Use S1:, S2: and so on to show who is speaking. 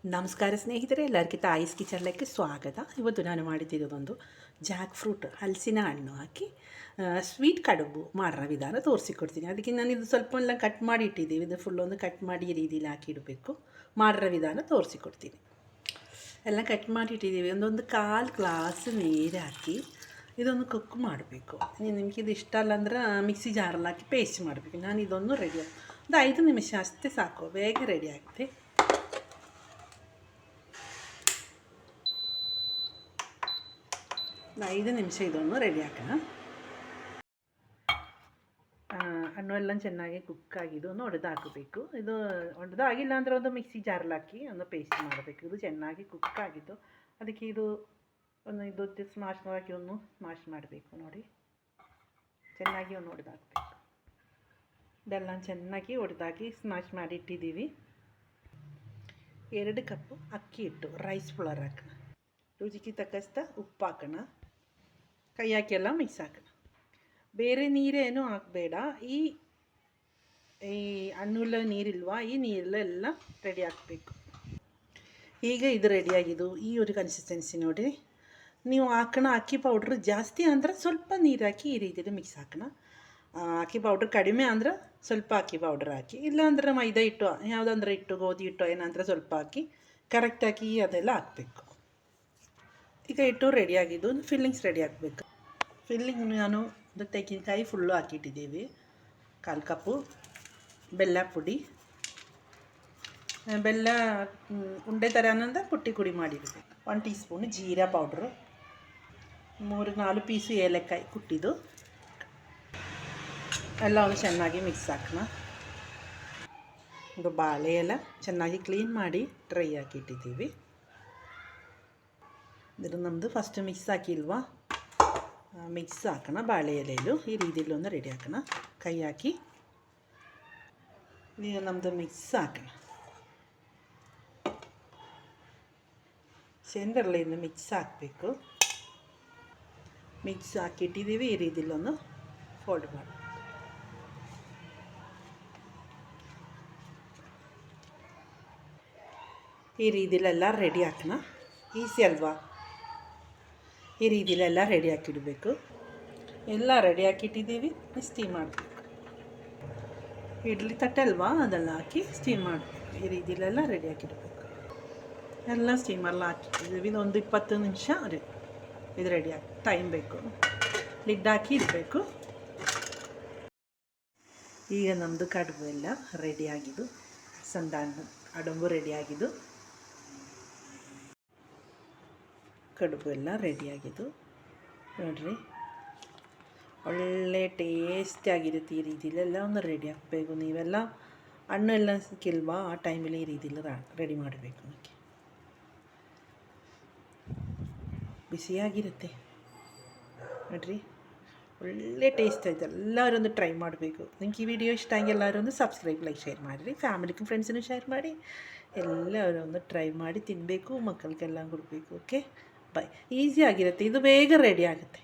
S1: ನಮಸ್ಕಾರ ಸ್ನೇಹಿತರೆ, ಎಲ್ಲರಿಗಿಂತ ತಾಯಿಸ್ ಕಿಚನ್ಲಕ್ಕೆ ಸ್ವಾಗತ. ಇವತ್ತು ನಾನು ಮಾಡಿದ್ದಿರೋದೊಂದು ಜಾಕ್ ಫ್ರೂಟ್ ಹಲಸಿನ ಹಣ್ಣು ಹಾಕಿ ಸ್ವೀಟ್ ಕಡುಬು ಮಾಡೋ ವಿಧಾನ ತೋರಿಸಿಕೊಡ್ತೀನಿ. ಅದಕ್ಕೆ ನಾನು ಇದು ಸ್ವಲ್ಪ ಎಲ್ಲ ಕಟ್ ಮಾಡಿ ಇಟ್ಟಿದ್ದೀವಿ. ಇದು ಫುಲ್ಲೊಂದು ಕಟ್ ಮಾಡಿ ಈ ರೀತಿಲಿ ಹಾಕಿ ಇಡಬೇಕು. ಮಾಡೋ ವಿಧಾನ ತೋರಿಸಿಕೊಡ್ತೀನಿ. ಎಲ್ಲ ಕಟ್ ಮಾಡಿ ಇಟ್ಟಿದ್ದೀವಿ. ಒಂದೊಂದು 1/4 ಗ್ಲಾಸ್ ನೀರು ಹಾಕಿ ಇದೊಂದು ಕುಕ್ ಮಾಡಬೇಕು. ನಿಮಗೆ ಇದು ಇಷ್ಟ ಅಲ್ಲ ಅಂದ್ರೆ ಮಿಕ್ಸಿ ಜಾರಲ್ಲಿ ಹಾಕಿ ಪೇಸ್ಟ್ ಮಾಡಬೇಕು. ನಾನು ಇದೊಂದು ರೆಡಿ ಒಂದು 5 ನಿಮಿಷ ಅಷ್ಟೇ ಸಾಕು, ಬೇಗ ರೆಡಿ ಆಗುತ್ತೆ. 5 ನಿಮಿಷ ಇದನ್ನು ರೆಡಿ ಹಾಕೋಣ. ಹಣ್ಣು ಎಲ್ಲ ಚೆನ್ನಾಗಿ ಕುಕ್ ಆಗಿದ್ದು ಒಂದು ಒಡೆದು ಹಾಕಬೇಕು. ಇದು ಒಡೆದು ಆಗಿಲ್ಲ ಅಂದರೆ ಒಂದು ಮಿಕ್ಸಿ ಜಾರಲ್ಲಿ ಹಾಕಿ ಒಂದು ಪೇಸ್ಟ್ ಮಾಡಬೇಕು. ಇದು ಚೆನ್ನಾಗಿ ಕುಕ್ ಆಗಿದ್ದು, ಅದಕ್ಕೆ ಇದು ಒಂದು ಇದು ಸ್ಮಾಶ್ ಹಾಕಿ ಒಂದು ಸ್ಮಾಶ್ ಮಾಡಬೇಕು. ನೋಡಿ, ಚೆನ್ನಾಗಿ ಒಂದು ಒಡೆದು ಹಾಕಬೇಕು. ಇದೆಲ್ಲ ಚೆನ್ನಾಗಿ ಒಡೆದಾಗಿ ಸ್ಮಾಶ್ ಮಾಡಿ ಇಟ್ಟಿದ್ದೀವಿ. 2 ಕಪ್ಪು ಅಕ್ಕಿ ಹಿಟ್ಟು, ರೈಸ್ ಫ್ಲೋರ್ ಹಾಕೋಣ. ರುಚಿಗೆ ತಕ್ಕಷ್ಟ ಉಪ್ಪು ಹಾಕೋಣ. ಕೈ ಹಾಕಿ ಎಲ್ಲ ಮಿಕ್ಸ್ ಹಾಕೋಣ. ಬೇರೆ ನೀರೇನು ಹಾಕಬೇಡ. ಈ ಹಣ್ಣುಲ್ಲ ನೀರಿಲ್ವಾ, ಈ ನೀರೆಲ್ಲ ರೆಡಿ ಹಾಕಬೇಕು. ಈಗ ಇದು ರೆಡಿಯಾಗಿದ್ದು ಈ ಒಂದು ಕನ್ಸಿಸ್ಟೆನ್ಸಿ ನೋಡಿ. ನೀವು ಹಾಕೋಣ ಅಕ್ಕಿ ಪೌಡ್ರ್ ಜಾಸ್ತಿ ಅಂದ್ರೆ ಸ್ವಲ್ಪ ನೀರು ಹಾಕಿ ಈ ರೀತಿಯಲ್ಲಿ ಮಿಕ್ಸ್ ಹಾಕೋಣ. ಅಕ್ಕಿ ಪೌಡ್ರ್ ಕಡಿಮೆ ಅಂದ್ರೆ ಸ್ವಲ್ಪ ಅಕ್ಕಿ ಪೌಡ್ರ್ ಹಾಕಿ, ಇಲ್ಲಾಂದ್ರೆ ಮೈದಾ ಹಿಟ್ಟು ಯಾವುದಂದ್ರೆ ಹಿಟ್ಟು ಗೋಧಿ ಹಿಟ್ಟು ಏನಂದ್ರೆ ಸ್ವಲ್ಪ ಹಾಕಿ ಕರೆಕ್ಟಾಗಿ ಅದೆಲ್ಲ ಹಾಕಬೇಕು. ಈಗ ಹಿಟ್ಟು ರೆಡಿಯಾಗಿದ್ದು ಫಿಲ್ಲಿಂಗ್ಸ್ ರೆಡಿ ಹಾಕಬೇಕು. ಫಿಲ್ಲಿಂಗ್ ನಾನು ತೆಂಗಿನಕಾಯಿ ಫುಲ್ಲು ಹಾಕಿಟ್ಟಿದ್ದೀವಿ. 1/4 ಕಪ್ಪು ಬೆಲ್ಲ ಪುಡಿ, ಬೆಲ್ಲ ಉಂಡೆ ಥರ ಅನ್ನೋದು ಪುಟ್ಟಿ ಕುಡಿ ಮಾಡಿರಬೇಕು. 1 ಟೀ ಸ್ಪೂನ್ ಜೀರಾ ಪೌಡ್ರು, 3-4 ಪೀಸು ಏಲಕ್ಕಾಯಿ ಕುಟ್ಟಿದ್ದು ಎಲ್ಲ ಒಂದು ಚೆನ್ನಾಗಿ ಮಿಕ್ಸ್ ಹಾಕೋಣ. ಒಂದು ಬಾಳೆ ಎಲ್ಲ ಚೆನ್ನಾಗಿ ಕ್ಲೀನ್ ಮಾಡಿ ಡ್ರೈ ಹಾಕಿಟ್ಟಿದ್ದೀವಿ. ಇದು ನಮ್ಮದು ಫಸ್ಟ್ ಮಿಕ್ಸ್ ಹಾಕಿಲ್ವಾ, ಮಿಕ್ಸ್ ಹಾಕೋಣ. ಬಾಳೆ ಎಲೆಯಲ್ಲೂ ಈ ರೀತಿಯಲ್ಲಿ ಒಂದು ರೆಡಿ ಹಾಕೋಣ. ಕೈ ಹಾಕಿ ಈಗ ನಮ್ಮದು ಮಿಕ್ಸ್ ಹಾಕೋಣ. ಸೆಂಟರ್ಲಿಂದ ಮಿಕ್ಸ್ ಹಾಕಬೇಕು. ಮಿಕ್ಸ್ ಹಾಕಿಟ್ಟಿದ್ದೀವಿ. ಈ ರೀತಿಯಲ್ಲಿ ಒಂದು ಫೋಲ್ಡ್ ಮಾಡಿ ಈ ರೀತಿಲೆಲ್ಲ ರೆಡಿ ಹಾಕೋಣ. ಈಸಿ ಅಲ್ವಾ? ಈ ರೀತಿಲೆಲ್ಲ ರೆಡಿ ಹಾಕಿಡಬೇಕು. ಎಲ್ಲ ರೆಡಿ ಹಾಕಿಟ್ಟಿದ್ದೀವಿ. ಸ್ಟೀಮ್ ಮಾಡಬೇಕು. ಇಡ್ಲಿ ತಟ್ಟೆ ಅಲ್ವಾ, ಅದೆಲ್ಲ ಹಾಕಿ ಸ್ಟೀಮ್ ಮಾಡಬೇಕು. ಈ ರೀತಿಲೆಲ್ಲ ರೆಡಿ ಹಾಕಿಡಬೇಕು. ಎಲ್ಲ ಸ್ಟೀಮಲ್ಲ ಹಾಕಿಟ್ಟಿದ್ದೀವಿ. ಇದೊಂದು 20 ನಿಮಿಷ ಇದು ರೆಡಿ ಹಾಕಿ ಟೈಮ್ ಬೇಕು. ಲಿಡ್ ಹಾಕಿ ಇಡಬೇಕು. ಈಗ ನಮ್ಮದು ಕಡುಬು ಎಲ್ಲ ರೆಡಿಯಾಗಿದ್ದು, ಸಂದ ಅಡಂಬು ರೆಡಿಯಾಗಿದ್ದು, ಕಡುಬು ಎಲ್ಲ ರೆಡಿಯಾಗಿದ್ದು ನೋಡಿರಿ. ಒಳ್ಳೆ ಟೇಸ್ಟಿಯಾಗಿರುತ್ತೆ. ಈ ರೀತಿಲೆಲ್ಲ ಒಂದು ರೆಡಿ ಹಾಕಬೇಕು. ನೀವೆಲ್ಲ ಹಣ್ಣು ಎಲ್ಲ ಸಿಕ್ಕಿಲ್ವಾ, ಆ ಟೈಮಲ್ಲಿ ಈ ರೀತಿಲಿ ರೆಡಿ ಮಾಡಬೇಕು. ನನಗೆ ಬಿಸಿಯಾಗಿರುತ್ತೆ ನೋಡಿರಿ, ಒಳ್ಳೆ ಟೇಸ್ಟ್ ಆಯ್ತು. ಎಲ್ಲರೂ ಒಂದು ಟ್ರೈ ಮಾಡಬೇಕು. ನಿಮ್ಗೆ ಈ ವಿಡಿಯೋ ಇಷ್ಟ ಆಗಿ ಎಲ್ಲರೂ ಒಂದು ಸಬ್ಸ್ಕ್ರೈಬ್, ಲೈಕ್, ಶೇರ್ ಮಾಡಿರಿ. ಫ್ಯಾಮಿಲಿಗೂ ಫ್ರೆಂಡ್ಸನ್ನು ಶೇರ್ ಮಾಡಿ. ಎಲ್ಲರೂ ಒಂದು ಟ್ರೈ ಮಾಡಿ ತಿನ್ನಬೇಕು, ಮಕ್ಕಳಿಗೆಲ್ಲ ಕೊಡಬೇಕು. ಓಕೆ, ಬಾಯ್. ಈಸಿ ಆಗಿರುತ್ತೆ. ಇದು ಬೇಗ ರೆಡಿ ಆಗುತ್ತೆ.